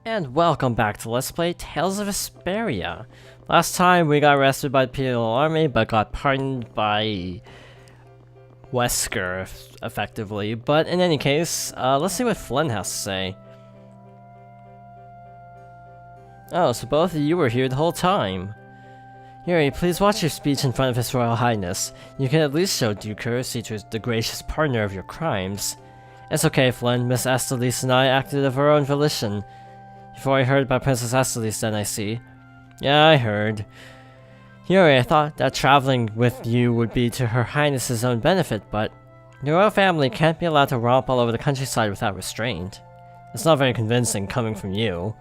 And welcome back to Let's Play Tales of Vesperia. Last time we got arrested by the Imperial Army, but got pardoned by Wesker, effectively. But in any case, let's see what Flynn has to say. Oh, so both of you were here the whole time. Yuri, please watch your speech in front of His Royal Highness. You can at least show due courtesy to the gracious partner of your crimes. It's okay, Flynn. Miss Estellise and I acted of our own volition. You've already heard about Princess Estellise then, I see. Yeah, I heard. Yuri, I thought that traveling with you would be to Her Highness's own benefit, but your royal family can't be allowed to romp all over the countryside without restraint. It's not very convincing coming from you.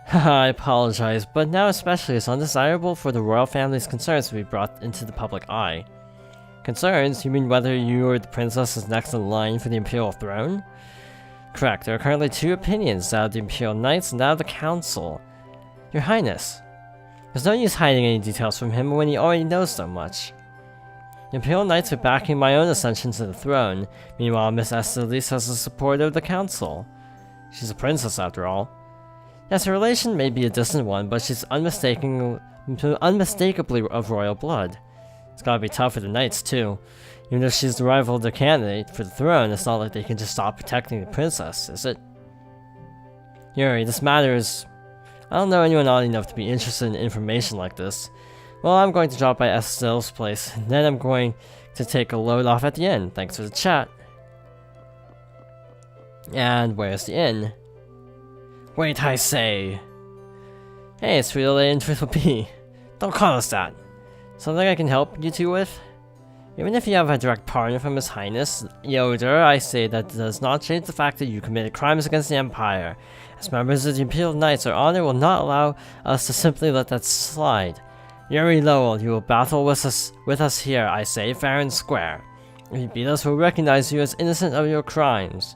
Haha, I apologize, but now especially it's undesirable for the royal family's concerns to be brought into the public eye. Concerns? You mean whether you or the princess is next in line for the imperial throne? Correct, there are currently two opinions, that of the Imperial Knights and that of the Council. Your Highness, there's no use hiding any details from him when he already knows so much. The Imperial Knights are backing my own ascension to the throne, meanwhile Miss Estellise has the support of the Council. She's a princess after all. Yes, her relation may be a distant one, but she's unmistakably of royal blood. It's gotta be tough for the Knights too. Even if she's the rival of the candidate for the throne, it's not like they can just stop protecting the princess, is it? Yuri, this matter is... I don't know anyone odd enough to be interested in information like this. Well, I'm going to drop by Estellise's place, and then I'm going to take a load off at the inn. Thanks for the chat. And where's the inn? Wait, I say! Hey, it's Tweedle-A and Tweedle-B. Don't call us that. Something I can help you two with? Even if you have a direct pardon from His Highness Yoder, I say that does not change the fact that you committed crimes against the Empire. As members of the Imperial Knights, our honor will not allow us to simply let that slide. Yuri Lowell, you will battle with us here, I say, fair and square. If you beat us, we'll recognize you as innocent of your crimes.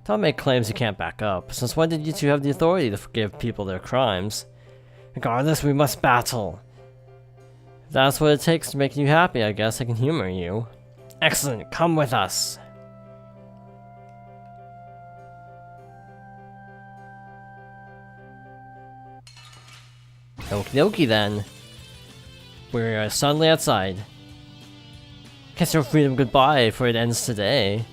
Don't make claims you can't back up. Since when did you two have the authority to forgive people their crimes? Regardless, we must battle. If that's what it takes to make you happy, I guess I can humor you. Excellent, come with us. Okie dokie then. We're suddenly outside. Kiss your freedom goodbye, for it ends today.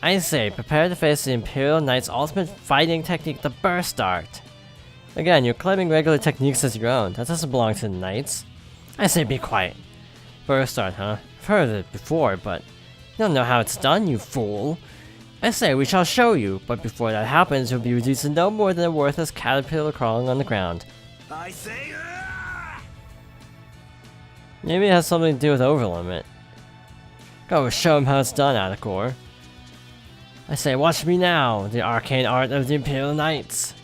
I say, prepare to face the Imperial Knight's ultimate fighting technique, the Burst Art. Again, you're claiming regular techniques as your own. That doesn't belong to the Knights. I say be quiet. Burst Art, huh? I've heard of it before, but you don't know how it's done, you fool. I say we shall show you, but before that happens, you'll be reduced to no more than a worthless caterpillar crawling on the ground. I say maybe it has something to do with Overlimit. Go show him how it's done, Atticor. I say, watch me now, the arcane art of the Imperial Knights.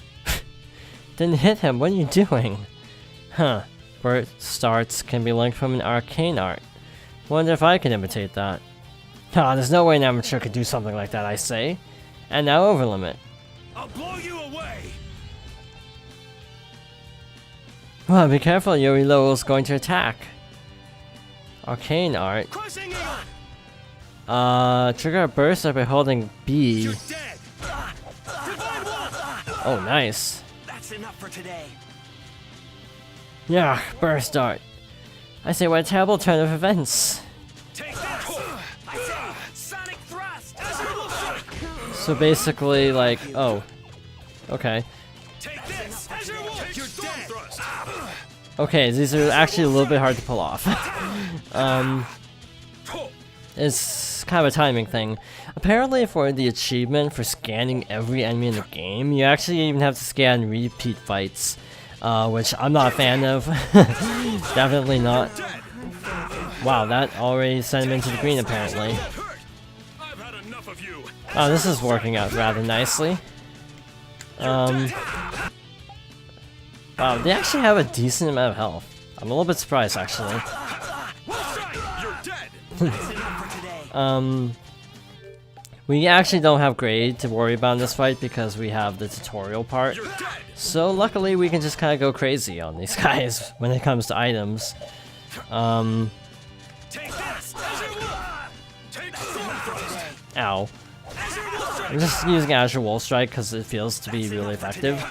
Didn't hit him, what are you doing? Huh. Burst starts can be linked from an arcane art. Wonder if I can imitate that. Ah, there's no way an amateur could do something like that, I say. And now Overlimit. I'll blow you away! Well, be careful, Yuri Lowell's going to attack. Arcane art. Trigger a burst by holding B. You're dead. Oh, nice. That's enough for today. Yeah, burst art. I say, what a terrible turn of events. Take this. I say, sonic thrust. So basically, like, oh, okay. Take this. You're dead. Okay, these are actually a little bit hard to pull off. It's kind of a timing thing. Apparently, for the achievement for scanning every enemy in the game, you actually even have to scan repeat fights. Which I'm not a fan of. Definitely not. Wow, that already sent him into the green apparently. Oh, this is working out rather nicely. Wow, they actually have a decent amount of health. I'm a little bit surprised actually. We actually don't have grade to worry about in this fight because we have the tutorial part. So luckily we can just kind of go crazy on these guys when it comes to items. Ow. I'm just using Azure Wall Strike because it feels to be really effective.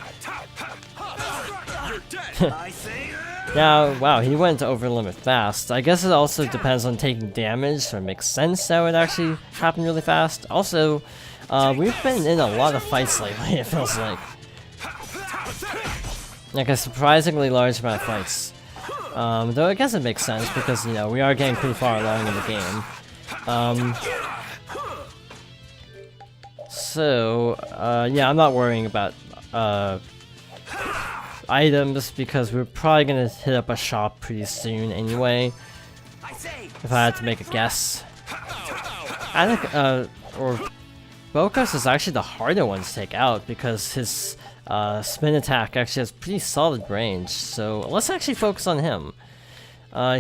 Yeah, wow, he went over limit fast. I guess it also depends on taking damage, so it makes sense that would actually happen really fast. Also, we've been in a lot of fights lately, it feels like. Like a surprisingly large amount of fights. Though I guess it makes sense because, you know, we are getting pretty far along in the game. Yeah, I'm not worrying about items because we're probably gonna hit up a shop pretty soon anyway. If I had to make a guess. I think, Bokos is actually the harder one to take out because his spin attack actually has pretty solid range, so let's actually focus on him.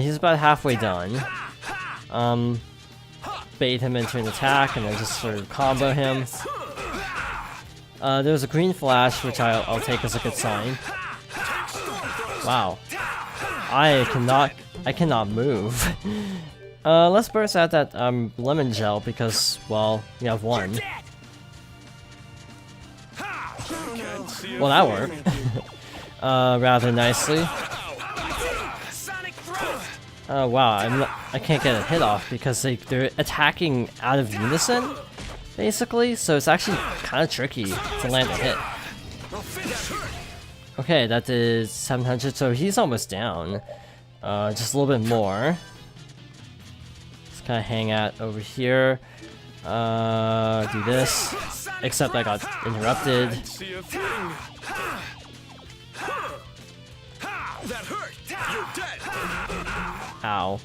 He's about halfway done. Bait him into an attack and then just sort of combo him. There's a green flash, which I'll take as a good sign. Wow. I cannot move. Let's burst out that lemon gel because, well, we have one. Well, that worked. Rather nicely. Oh wow, I can't get a hit off because they're attacking out of unison, basically, so it's actually kind of tricky to land a hit. Okay, that did 700, so he's almost down. Just a little bit more. Just kind of hang out over here. Do this. Except I got interrupted. Ow.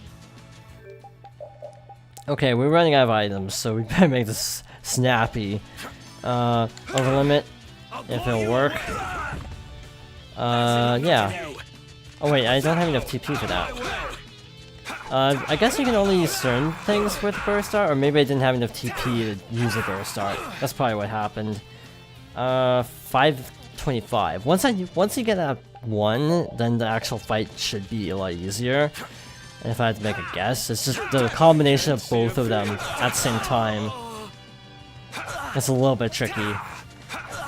Okay, we're running out of items, so we better make this snappy. Over limit, if it'll work. Yeah. Oh wait, I don't have enough TP for that. I guess you can only use certain things with Burst Art, or maybe I didn't have enough TP to use a Burst Art. That's probably what happened. 525. Once you get that one, then the actual fight should be a lot easier. And if I had to make a guess, it's just the combination of both of them at the same time. It's a little bit tricky.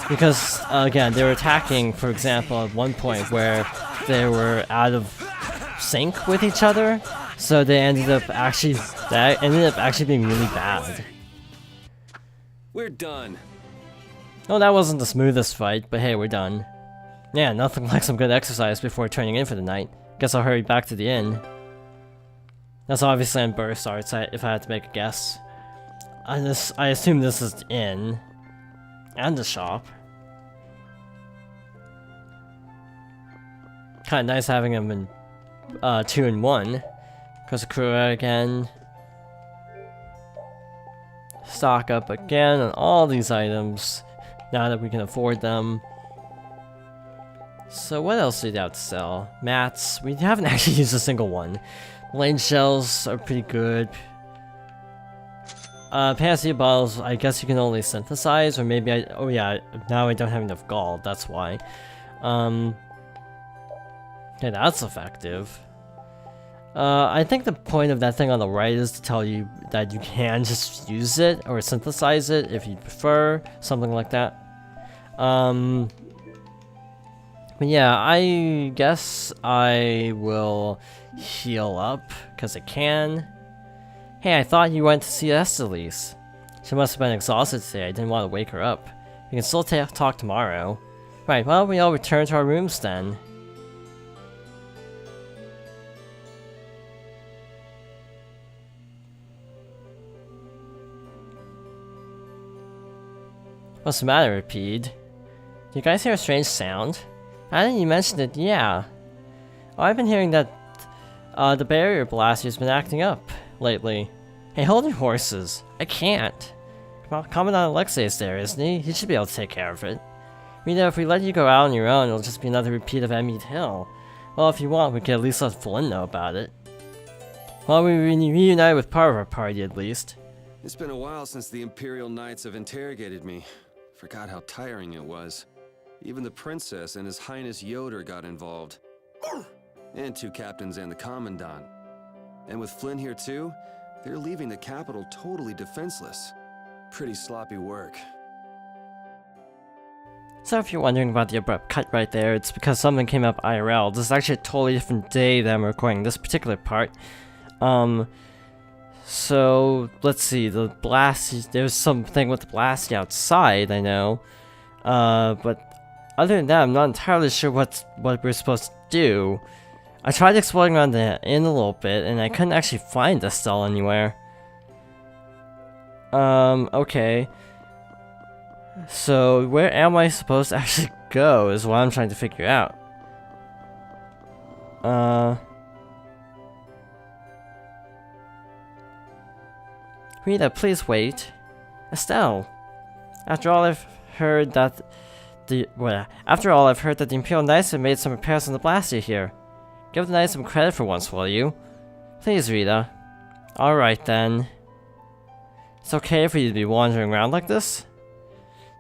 Because, again, they were attacking, for example, at one point where they were out of sync with each other. So they ended up actually being really bad. We're done. Oh, that wasn't the smoothest fight, but hey, we're done. Yeah, nothing like some good exercise before turning in for the night. Guess I'll hurry back to the inn. That's obviously on Burst Arts, if I had to make a guess. I assume this is the inn. And the shop. Kinda nice having them in 2 in 1. Kozakura again. Stock up again on all these items, now that we can afford them. So what else do we have to sell? Mats. We haven't actually used a single one. Lane shells are pretty good. Panacea bottles, I guess you can only synthesize, or maybe oh yeah, now I don't have enough gold, that's why. Okay, that's effective. I think the point of that thing on the right is to tell you that you can just use it or synthesize it if you prefer, something like that. But yeah, I guess I will heal up because I can. Hey, I thought you went to see Estellise. She must have been exhausted today. I didn't want to wake her up. We can still talk tomorrow. Right, well, we all return to our rooms then. What's the matter, Pede? Do you guys hear a strange sound? Now that you mentioned it, yeah. Oh, I've been hearing that the barrier blaster's been acting up lately. Hey, hold your horses. I can't. Commandant Alexei is there, isn't he? He should be able to take care of it. You know, if we let you go out on your own, it'll just be another repeat of Emmett Hill. Well, if you want, we can at least let Flynn know about it. Well, we reunited with part of our party, at least. It's been a while since the Imperial Knights have interrogated me. Forgot how tiring it was. Even the princess and His Highness Yoder got involved. And 2 captains and the commandant. And with Flynn here too, they're leaving the capital totally defenseless. Pretty sloppy work. So if you're wondering about the abrupt cut right there, it's because something came up IRL. This is actually a totally different day that I'm recording this particular part. So let's see, the blast, there's something with the blast outside, I know. But other than that, I'm not entirely sure what we're supposed to do. I tried exploring around the inn a little bit, and I couldn't actually find Estelle anywhere. Okay. So, where am I supposed to actually go is what I'm trying to figure out. Rita, please wait. Estelle! After all, I've heard that the Imperial Knights have made some repairs on the blaster here. Give the Knights some credit for once, will you? Please, Rita. Alright then. It's okay for you to be wandering around like this?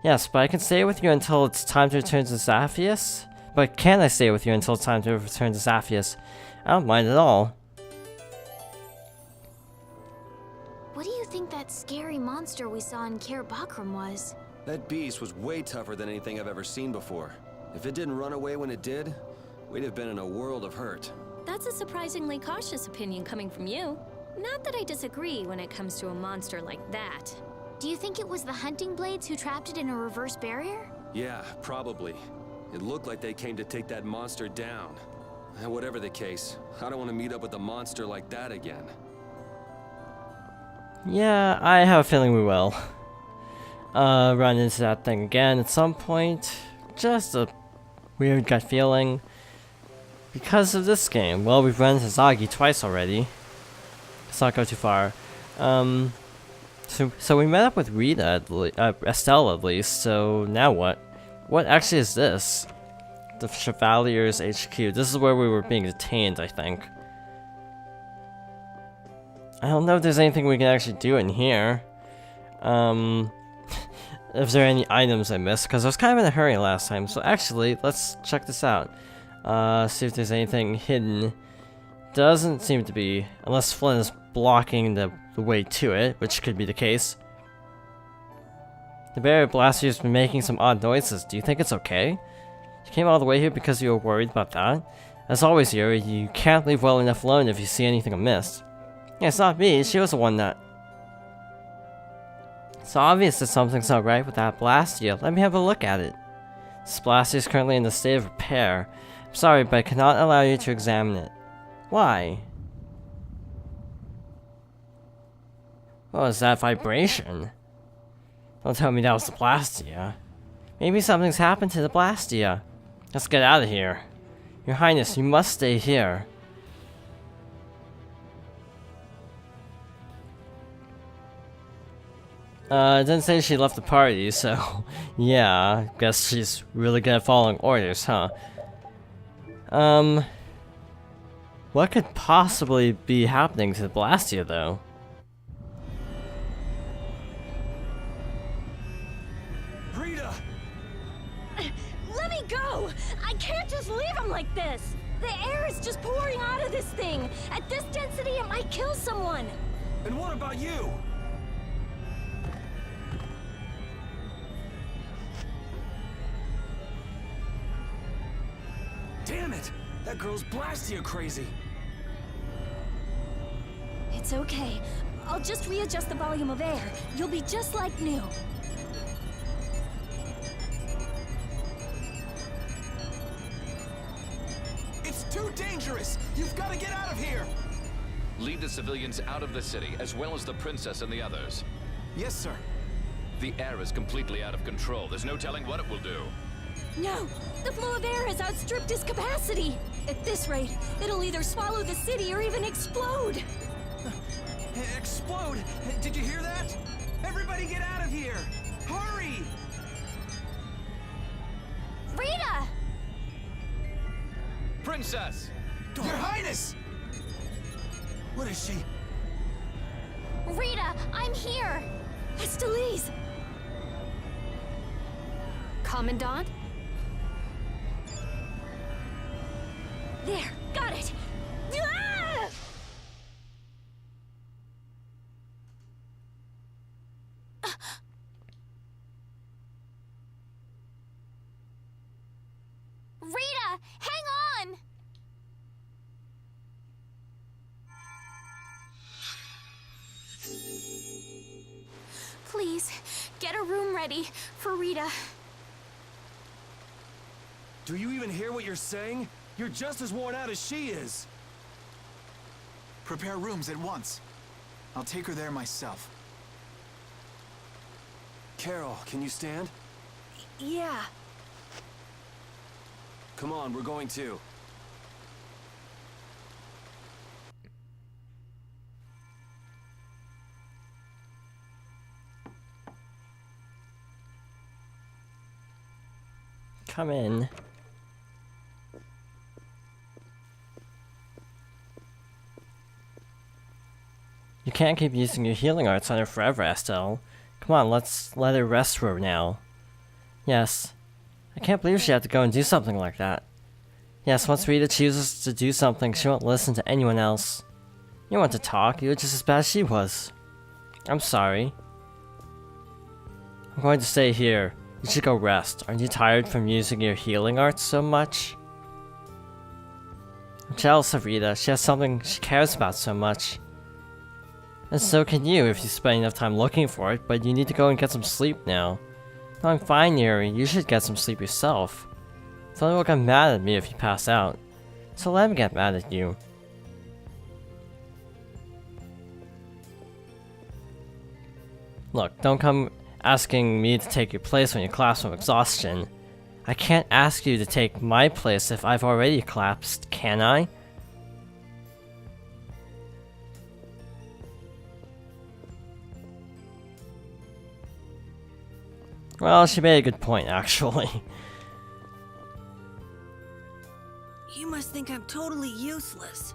Yes, but I can stay with you until it's time to return to Zaphius? But can I stay with you until it's time to return to Zaphius? I don't mind at all. What do you think that scary monster we saw in Kaer Bakram was? That beast was way tougher than anything I've ever seen before. If it didn't run away when it did, we'd have been in a world of hurt. That's a surprisingly cautious opinion coming from you. Not that I disagree when it comes to a monster like that. Do you think it was the hunting blades who trapped it in a reverse barrier? Yeah, probably. It looked like they came to take that monster down. And whatever the case, I don't want to meet up with a monster like that again. Yeah, I have a feeling we will. Run into that thing again at some point. Just a weird gut feeling. Because of this game. Well, we've run into Zagi twice already. Let's not go too far. So we met up with Rita, Estelle at least, so now what? What actually is this? The Chevalier's HQ. This is where we were being detained, I think. I don't know if there's anything we can actually do in here. If there are any items I missed, because I was kind of in a hurry last time. So actually, let's check this out. See if there's anything hidden. Doesn't seem to be, unless Flynn is blocking the way to it, which could be the case. The barrier blaster has been making some odd noises. Do you think it's okay? You came all the way here because you were worried about that? As always, Yuri, you can't leave well enough alone if you see anything amiss. Yeah, it's not me. She was the one that... It's obvious that something's not right with that blaster. Let me have a look at it. This blaster is currently in a state of repair. I'm sorry, but I cannot allow you to examine it. Why? What was that vibration? Don't tell me that was the Blastia. Maybe something's happened to the Blastia. Let's get out of here. Your Highness, you must stay here. It didn't say she left the party, so yeah, I guess she's really good at following orders, huh? What could possibly be happening to the Blastia, though? Rita! Let me go! I can't just leave him like this! The air is just pouring out of this thing! At this density, it might kill someone! And what about you? Damn it! That girl's Blastia crazy! It's okay. I'll just readjust the volume of air. You'll be just like new. It's too dangerous! You've got to get out of here! Lead the civilians out of the city, as well as the princess and the others. Yes, sir. The air is completely out of control. There's no telling what it will do. No! The flow of air has outstripped its capacity! At this rate, it'll either swallow the city or even explode! Explode! Did you hear that? Everybody get out of here! Hurry! Rita! Princess! Your Highness! What is she? Rita, I'm here! Estellise! Commandant? There! Got it! Ah! hang on! Please, get a room ready for Rita. Do you even hear what you're saying? You're just as worn out as she is. Prepare rooms at once. I'll take her there myself. Carol, can you stand? Yeah. Come on, we're going too. Come in. You can't keep using your healing arts on her forever, Estelle. Come on, let's let her rest for now. Yes. I can't believe she had to go and do something like that. Yes, once Rita chooses to do something, she won't listen to anyone else. You want to talk, you were just as bad as she was. I'm sorry. I'm going to stay here. You should go rest. Aren't you tired from using your healing arts so much? I'm jealous of Rita. She has something she cares about so much. And so can you if you spend enough time looking for it, but you need to go and get some sleep now. No, I'm fine, Yuri. You should get some sleep yourself. Someone will get mad at me if you pass out. So let me get mad at you. Look, don't come asking me to take your place when you collapse from exhaustion. I can't ask you to take my place if I've already collapsed, can I? Well, she made a good point, actually. You must think I'm totally useless.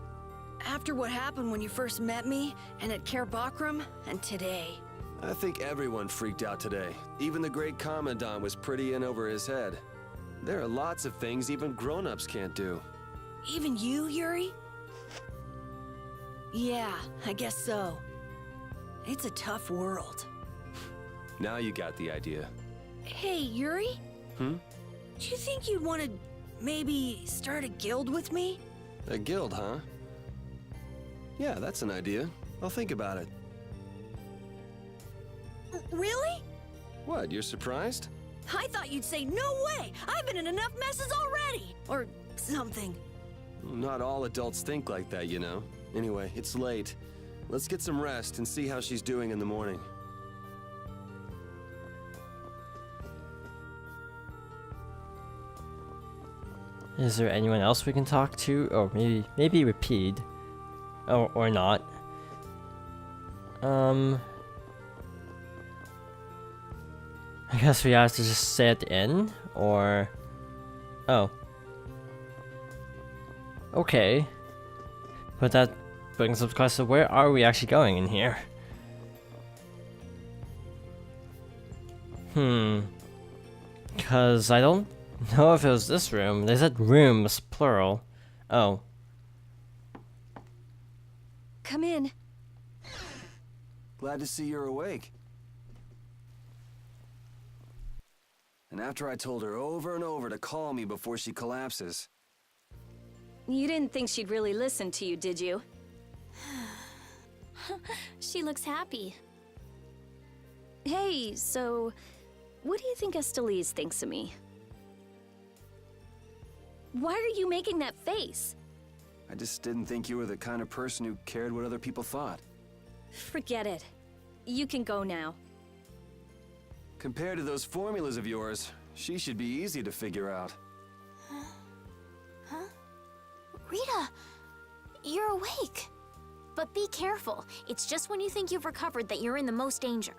After what happened when you first met me, and at Care Bakram, and today. I think everyone freaked out today. Even the great Commandant was pretty in over his head. There are lots of things even grown-ups can't do. Even you, Yuri? Yeah, I guess so. It's a tough world. Now you got the idea. Hey, Yuri? Hmm? Do you think you'd want to maybe start a guild with me? A guild, huh? Yeah, that's an idea. I'll think about it. Really? What, you're surprised? I thought you'd say, no way! I've been in enough messes already! Or something. Not all adults think like that, you know. Anyway, it's late. Let's get some rest and see how she's doing in the morning. Is there anyone else we can talk to? Or maybe repeat. Or not. I guess we have to just stay at the inn? Or... Oh. Okay. But that brings up the question, where are we actually going in here? Because I don't know if it was this room. They said rooms, plural. Oh. Come in. Glad to see you're awake. And after I told her over and over to call me before she collapses. You didn't think she'd really listen to you, did you? She looks happy. Hey, so... what do you think Estellise thinks of me? Why are you making that face? I just didn't think you were the kind of person who cared what other people thought. Forget it. You can go now. Compared to those formulas of yours, she should be easy to figure out. Huh? Rita, you're awake. But be careful. It's just when you think you've recovered that you're in the most danger.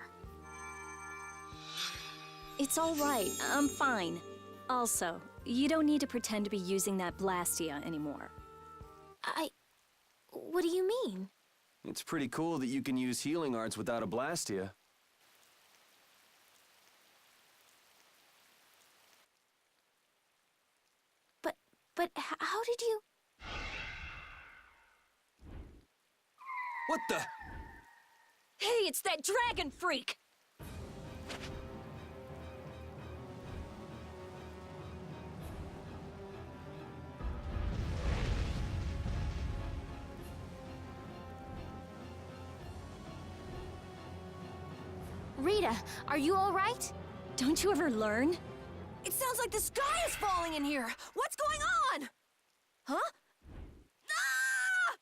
It's all right. I'm fine. Also, you don't need to pretend to be using that Blastia anymore. What do you mean? It's pretty cool that you can use healing arts without a Blastia. But how did you... What the? Hey, it's that dragon freak! Rita, are you alright? Don't you ever learn? It sounds like the sky is falling in here. What's going on? Huh? Ah!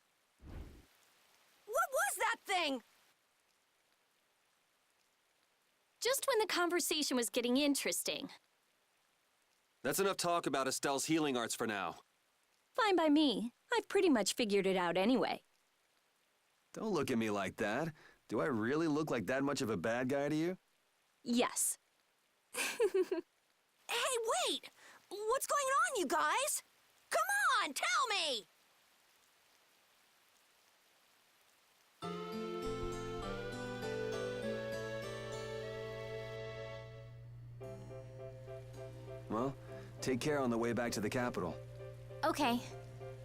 What was that thing? Just when the conversation was getting interesting. That's enough talk about Estelle's healing arts for now. Fine by me. I've pretty much figured it out anyway. Don't look at me like that. Do I really look like that much of a bad guy to you? Yes. Hey, wait! What's going on, you guys? Come on, tell me! Well, take care on the way back to the capital. Okay.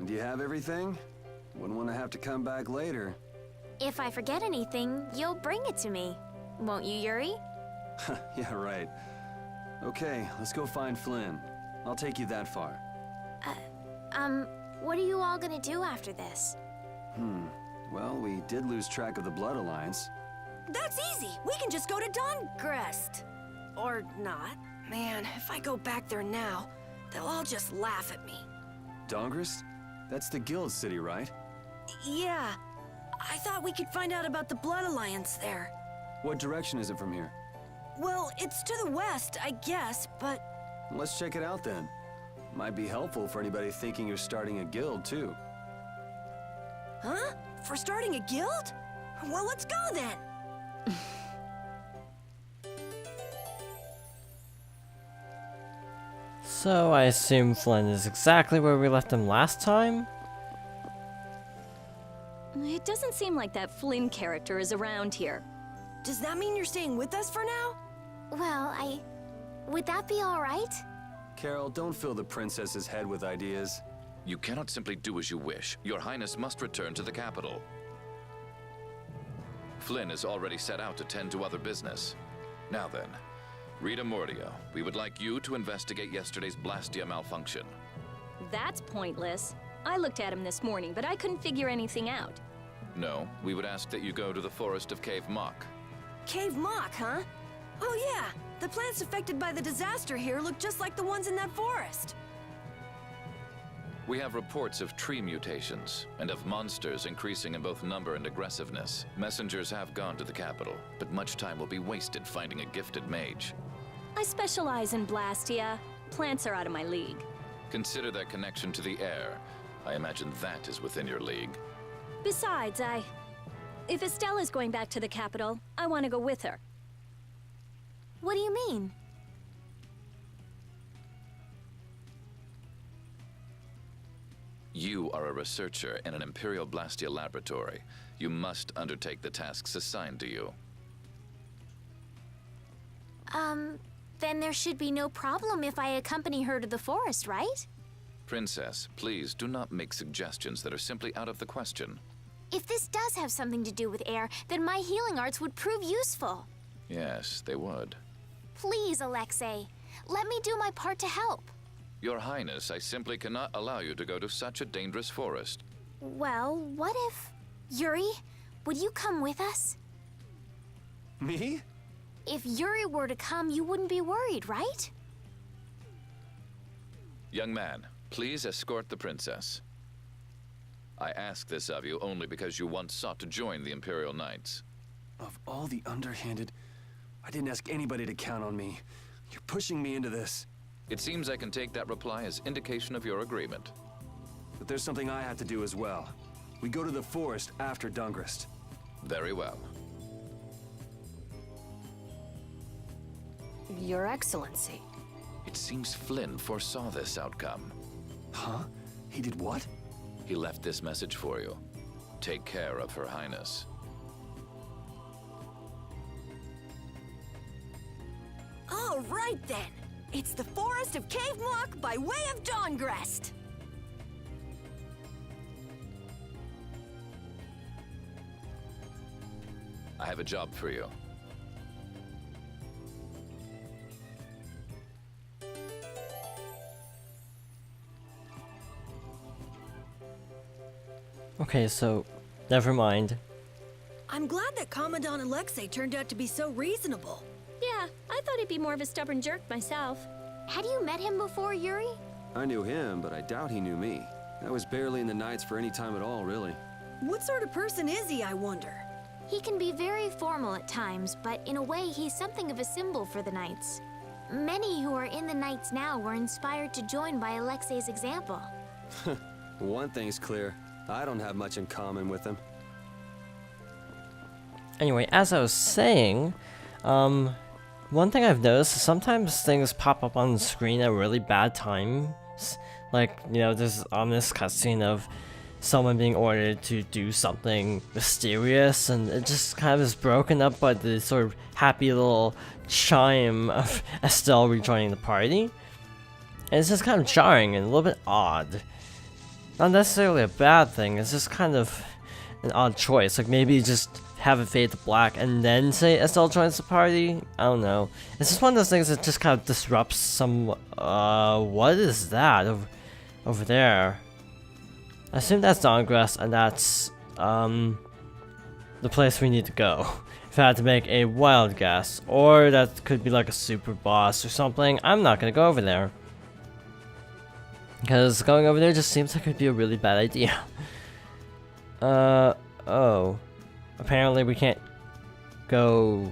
Do you have everything? Wouldn't want to have to come back later. If I forget anything, you'll bring it to me. Won't you, Yuri? Yeah, right. Okay, let's go find Flynn. I'll take you that far. What are you all gonna do after this? Well, we did lose track of the Blood Alliance. That's easy. We can just go to Dawngrest. Or not. Man, if I go back there now, they'll all just laugh at me. Dawngrest? That's the guild city, right? Yeah. I thought we could find out about the Blood Alliance there. What direction is it from here? Well, it's to the west, I guess, but... Let's check it out then. Might be helpful for anybody thinking you're starting a guild, too. Huh? For starting a guild? Well, let's go then! So I assume Flynn is exactly where we left him last time? It doesn't seem like that Flynn character is around here. Does that mean you're staying with us for now? Well, would that be alright? Carol, don't fill the princess's head with ideas. You cannot simply do as you wish. Your Highness must return to the capital. Flynn is already set out to tend to other business. Now then, Rita Mordio, we would like you to investigate yesterday's Blastia malfunction. That's pointless. I looked at him this morning, but I couldn't figure anything out. No, we would ask that you go to the forest of Cave Mock. Cave Mock, huh? Oh yeah, the plants affected by the disaster here look just like the ones in that forest. We have reports of tree mutations, and of monsters increasing in both number and aggressiveness. Messengers have gone to the capital, but much time will be wasted finding a gifted mage. I specialize in Blastia. Plants are out of my league. Consider their connection to the air. I imagine that is within your league. Besides, if Estelle is going back to the capital, I want to go with her. What do you mean? You are a researcher in an Imperial Blastia laboratory. You must undertake the tasks assigned to you. Then there should be no problem if I accompany her to the forest, right? Princess, please do not make suggestions that are simply out of the question. If this does have something to do with air, then my healing arts would prove useful. Yes, they would. Please, Alexei, let me do my part to help. Your Highness, I simply cannot allow you to go to such a dangerous forest. Well, what if... Yuri, would you come with us? Me? If Yuri were to come, you wouldn't be worried, right? Young man, please escort the princess. I ask this of you only because you once sought to join the Imperial Knights. Of all the underhanded, I didn't ask anybody to count on me. You're pushing me into this. It seems I can take that reply as indication of your agreement. But there's something I have to do as well. We go to the forest after Dawngrest. Very well. Your Excellency. It seems Flynn foresaw this outcome. Huh? He did what? He left this message for you. Take care of Her Highness. All right then. It's the forest of Cave Mock by way of Dawngrest. I have a job for you. Okay, so never mind. I'm glad that Commandant Alexei turned out to be so reasonable. Yeah, I thought he'd be more of a stubborn jerk myself. Had you met him before, Yuri? I knew him, but I doubt he knew me. I was barely in the Knights for any time at all, really. What sort of person is he, I wonder? He can be very formal at times, but in a way, he's something of a symbol for the Knights. Many who are in the Knights now were inspired to join by Alexei's example. One thing's clear. I don't have much in common with him. Anyway, as I was saying, one thing I've noticed is sometimes things pop up on the screen at really bad times. Like, you know, there's this cutscene of someone being ordered to do something mysterious, and it just kind of is broken up by the sort of happy little chime of Estelle rejoining the party. And it's just kind of jarring and a little bit odd. Not necessarily a bad thing, it's just kind of an odd choice. Like maybe just have it fade to black and then say Estelle joins the party? I don't know. It's just one of those things that just kind of disrupts some... what is that over there? I assume that's Dongrass, and that's, the place we need to go. If I had to make a wild guess. Or that could be like a super boss or something. I'm not gonna go over there. Because going over there just seems like it would be a really bad idea. Oh. Apparently we can't go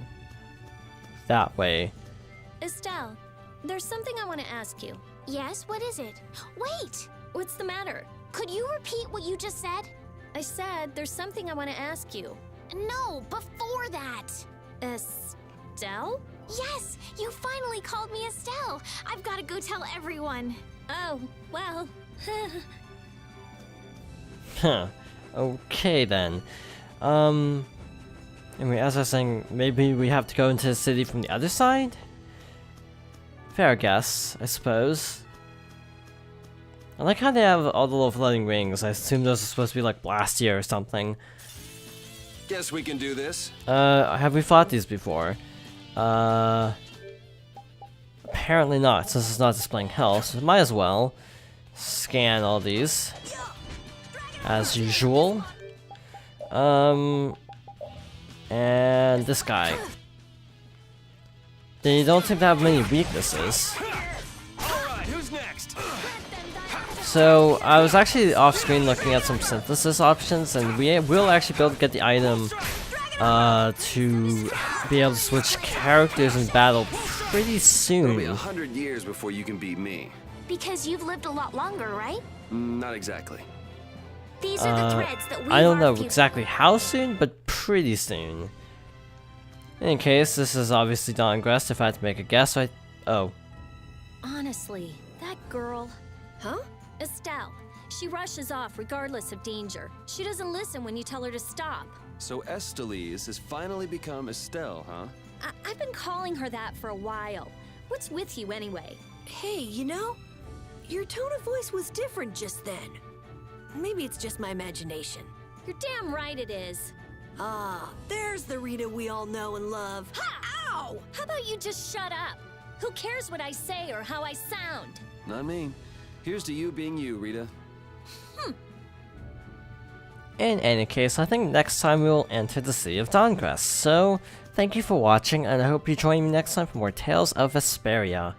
that way. Estelle, there's something I want to ask you. Yes, what is it? Wait! What's the matter? Could you repeat what you just said? I said there's something I want to ask you. No, before that! Estelle? Yes! You finally called me Estelle! I've gotta go tell everyone! Oh, well. Huh. Okay then. Anyway, as I was saying, maybe we have to go into the city from the other side? Fair guess, I suppose. I like how they have all the little floating rings. I assume those are supposed to be like Blastia or something. Guess we can do this. Have we fought these before? Apparently not, since it's not displaying health, so might as well scan all these. As usual. And this guy. They don't seem to have many weaknesses. Alright, who's next? So, I was actually off screen looking at some synthesis options, and we will actually be able to get the item to be able to switch characters in battle pretty It'll be soon. 100 years before you can beat me. Because you've lived a lot longer, right? Not exactly. These are the threads that we I don't know exactly how soon, but pretty soon. In any case, this is obviously Dongrass. If I had to make a guess, oh. Honestly, that girl. Huh? Estelle. She rushes off regardless of danger. She doesn't listen when you tell her to stop. So Estellise has finally become Estelle, huh? I've been calling her that for a while. What's with you anyway? Hey, you know, your tone of voice was different just then. Maybe it's just my imagination. You're damn right it is. Ah, there's the Rita we all know and love. Ha! Ow! How about you just shut up? Who cares what I say or how I sound? Not me. Here's to you being you, Rita. In any case, I think next time we will enter the city of Dongrass. So, thank you for watching, and I hope you join me next time for more Tales of Vesperia.